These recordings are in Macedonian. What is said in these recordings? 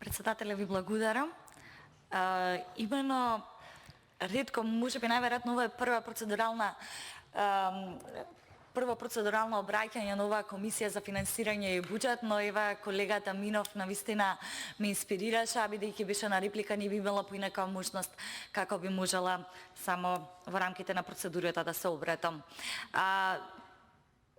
Председателя, ви благодарам. Именно ретко, можеби најверојатно ова е прво процедурално обраќање на оваа комисија за финансирање и буџет, но ева колегата Минов навистина ме инспирираше, а бидејќи беше на реплика не би имала поинаква можност како би можела само во рамките на процедурата да се обратам.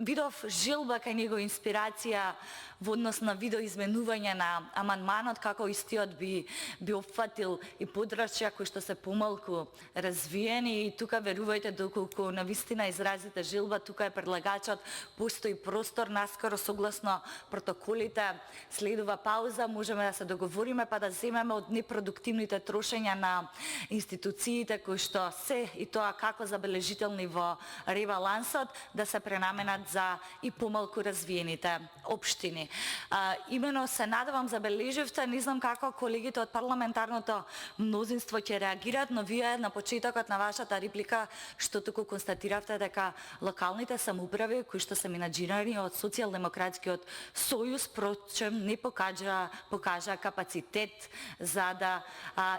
Видов желба кај него инспирација во однос на видоизменување на амандманот, како истиот би опфатил и подрачја кои што се помалку развиени, и тука верувајте доколку навистина изразите желба, тука е предлагачот, постои простор, наскоро согласно протоколите следува пауза, можеме да се договориме па да земеме од непродуктивните трошења на институциите кои што се и тоа како забележителни во ребалансот, да се пренаменат за и помалку развиените општини. Имено се надевам, забележивте, не знам како колегите од парламентарното мнозинство ќе реагираат, но вие на почетокот на вашата реплика што туку констатиравте дека локалните самоуправи кои што се менаџирани од Социјалдемократскиот сојуз прочем не покажа капацитет за да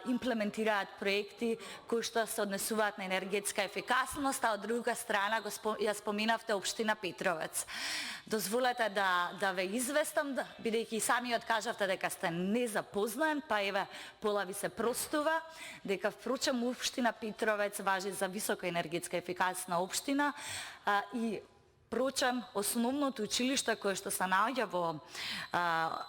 имплементираат проекти кои што се однесуваат на енергетска ефикасност, а од друга страна ја споменавте општина Петровец. Дозволете да ве известам, бидејќи самиот кажавте дека сте незапознаен, па еве пола ви се простува, дека впрочем општина Петровец важи за висока енергетска ефикасна општина и впрочем основното училиште кое што се наоѓа во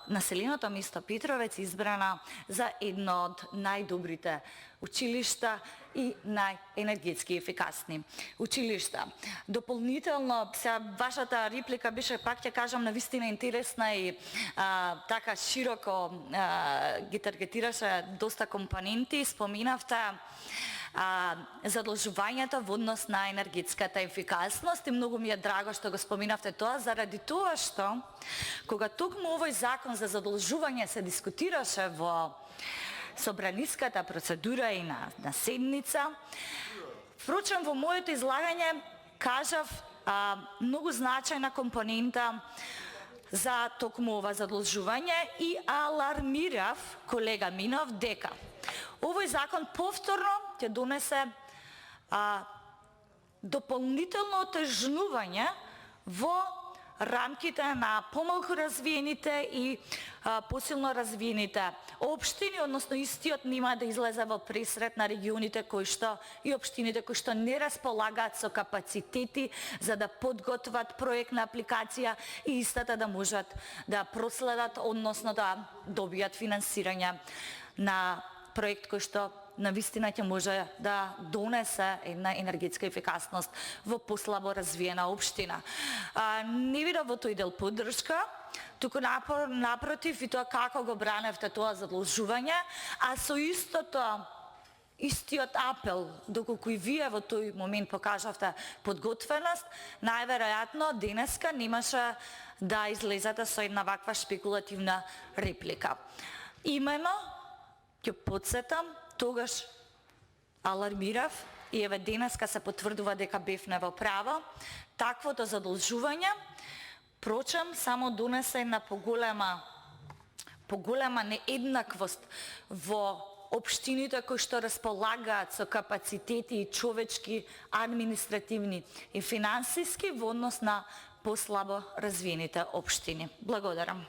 населеното место Петровец избрана за едно од најдобрите училишта и најенергетски ефикасни училишта. Дополнително, вашата реплика беше, пак ќе кажам, навистина интересна и така широко ги таргетираше доста компоненти. Споменавте задолжувањето во однос на енергетската ефикасност и многу ми е драго што го споменавте тоа, заради тоа што кога токму овој закон за задолжување се дискутираше во собраниската процедура и на седница, впрочем во моето излагање кажав многу значајна компонента за токму ова задолжување и алармирав колега Минов дека овој закон повторно ќе донесе дополнително отежнување во рамките на помалку развиените и посилно развиените општини, односно истиот нема да излезе во пресрет на регионите кои што и општините кои што не располагаат со капацитети за да подготват проектна апликација и истата да можат да проследат, односно да добијат финансирање на проект кој што навистина ќе може да донесе една енергетска ефикасност во послабо развиена општина. Не видов во тој дел поддршка, туку напротив и тоа како го браневте тоа задолжување, а со истиот апел, доколку и вие во тој момент покажавте подготвеност, најверојатно денеска немаше да излезете со една ваква шпекулативна реплика. Имено, ќе потсетам, тогаш алармирав и еве денеска се потврдува дека бевме во право, таквото задолжување прочем само донесе една поголема нееднаквост во општините кои што располагаат со капацитети и човечки, административни и финансиски во однос на послабо развиените општини. Благодарам.